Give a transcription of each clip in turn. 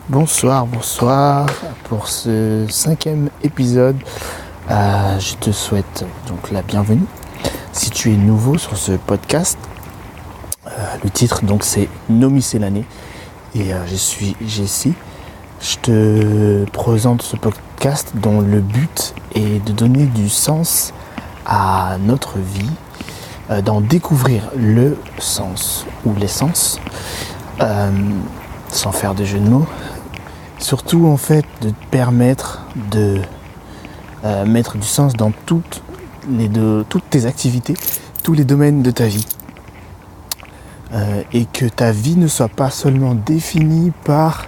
Bonsoir pour ce 5e épisode. Je te souhaite donc la bienvenue. Si tu es nouveau sur ce podcast, le titre donc c'est Nos miscellanées et je suis Jessie. Je te présente ce podcast dont le but est de donner du sens à notre vie, d'en découvrir le sens ou l'essence, sans faire de jeu de mots. Surtout en fait de te permettre de mettre du sens dans toutes tes activités, tous les domaines de ta vie. Et que ta vie ne soit pas seulement définie par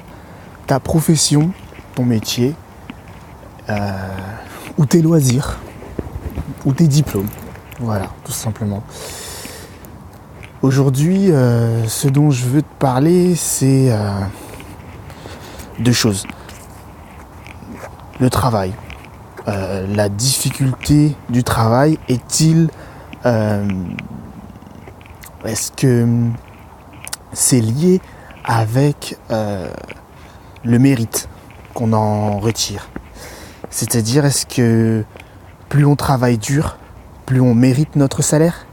ta profession, ton métier, ou tes loisirs, ou tes diplômes. Voilà, tout simplement. Aujourd'hui, ce dont je veux te parler, c'est deux choses. Le travail. La difficulté du travail est-il... est-ce que c'est lié avec le mérite qu'on en retire? C'est-à-dire, est-ce que plus on travaille dur, plus on mérite notre salaire?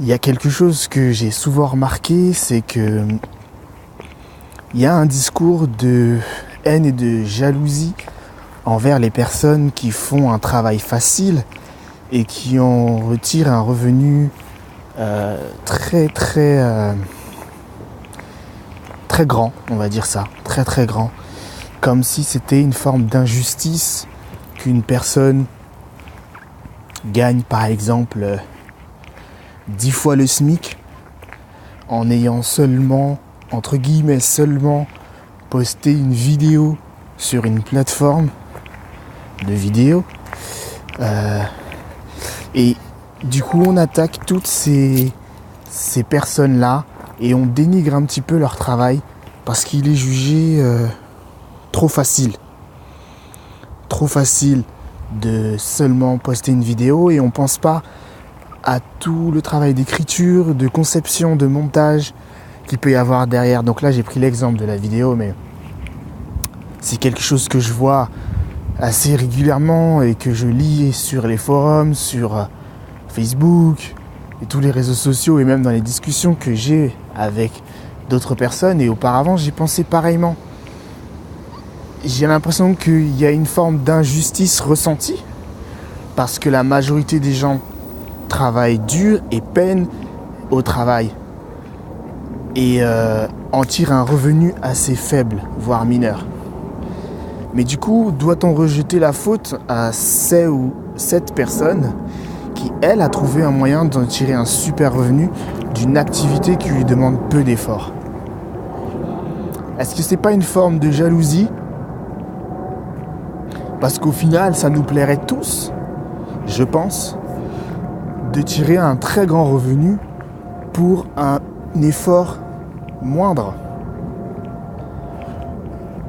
Il y a quelque chose que j'ai souvent remarqué, c'est que il y a un discours de haine et de jalousie envers les personnes qui font un travail facile et qui en retirent un revenu très grand, on va dire ça, très grand. Comme si c'était une forme d'injustice qu'une personne gagne par exemple 10 fois le SMIC en ayant seulement, entre guillemets, posté une vidéo sur une plateforme de vidéo. Et du coup, on attaque toutes ces personnes-là et on dénigre un petit peu leur travail parce qu'il est jugé trop facile. Trop facile de seulement poster une vidéo et on pense pas à tout le travail d'écriture, de conception, de montage qu'il peut y avoir derrière. Donc là, j'ai pris l'exemple de la vidéo, mais c'est quelque chose que je vois assez régulièrement et que je lis sur les forums, sur Facebook et tous les réseaux sociaux et même dans les discussions que j'ai avec d'autres personnes. Et auparavant, j'ai pensé pareillement. J'ai l'impression qu'il y a une forme d'injustice ressentie parce que la majorité des gens travaillent dur et peinent au travail et en tirent un revenu assez faible, voire mineur. Mais du coup, doit-on rejeter la faute à cette personne qui, elle, a trouvé un moyen d'en tirer un super revenu d'une activité qui lui demande peu d'efforts? Est-ce que c'est pas une forme de jalousie? Parce qu'au final, ça nous plairait tous, je pense, de tirer un très grand revenu pour un effort moindre.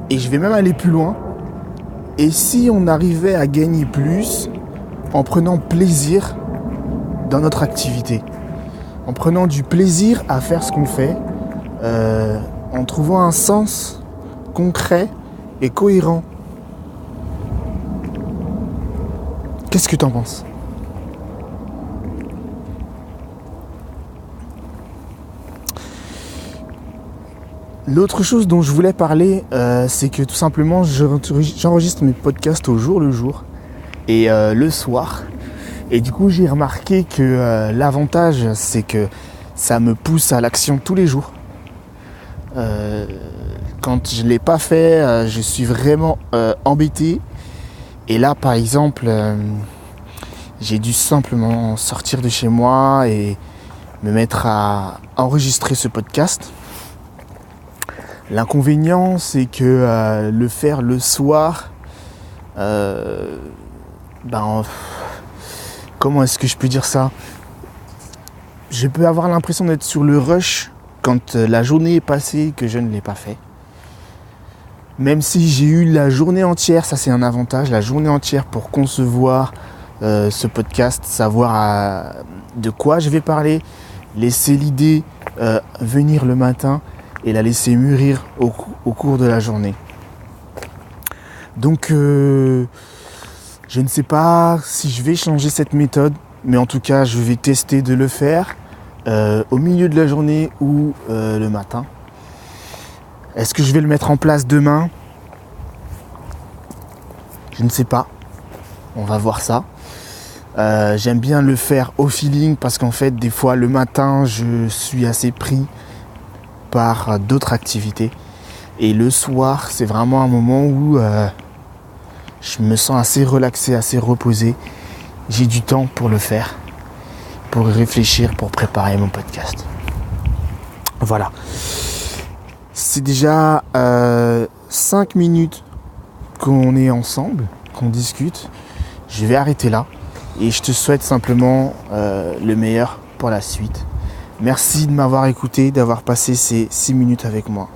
Et je vais même aller plus loin. Et si on arrivait à gagner plus en prenant plaisir dans notre activité, en prenant du plaisir à faire ce qu'on fait, en trouvant un sens concret et cohérent. Qu'est-ce que tu en penses ? L'autre chose dont je voulais parler, c'est que tout simplement j'enregistre mes podcasts au jour le jour et le soir. Et du coup j'ai remarqué que l'avantage c'est que ça me pousse à l'action tous les jours. Quand je ne l'ai pas fait, je suis vraiment embêté. Et là par exemple, j'ai dû simplement sortir de chez moi et me mettre à enregistrer ce podcast. L'inconvénient, c'est que le faire le soir, comment est-ce que je peux dire ça ? Je peux avoir l'impression d'être sur le rush quand la journée est passée et que je ne l'ai pas fait. Même si j'ai eu la journée entière, ça c'est un avantage, la journée entière pour concevoir ce podcast, savoir de quoi je vais parler, laisser l'idée venir le matin et la laisser mûrir au cours de la journée. Donc je ne sais pas si je vais changer cette méthode, mais en tout cas je vais tester de le faire au milieu de la journée ou le matin. Est-ce que je vais le mettre en place demain ? Je ne sais pas. On va voir ça. J'aime bien le faire au feeling parce qu'en fait des fois le matin je suis assez pris par d'autres activités et le soir c'est vraiment un moment où je me sens assez relaxé, assez reposé. J'ai du temps pour le faire, pour réfléchir, pour préparer mon podcast. Voilà. C'est déjà 5 minutes qu'on est ensemble, qu'on discute. Je vais arrêter là et je te souhaite simplement le meilleur pour la suite. Merci de m'avoir écouté, d'avoir passé ces 6 minutes avec moi.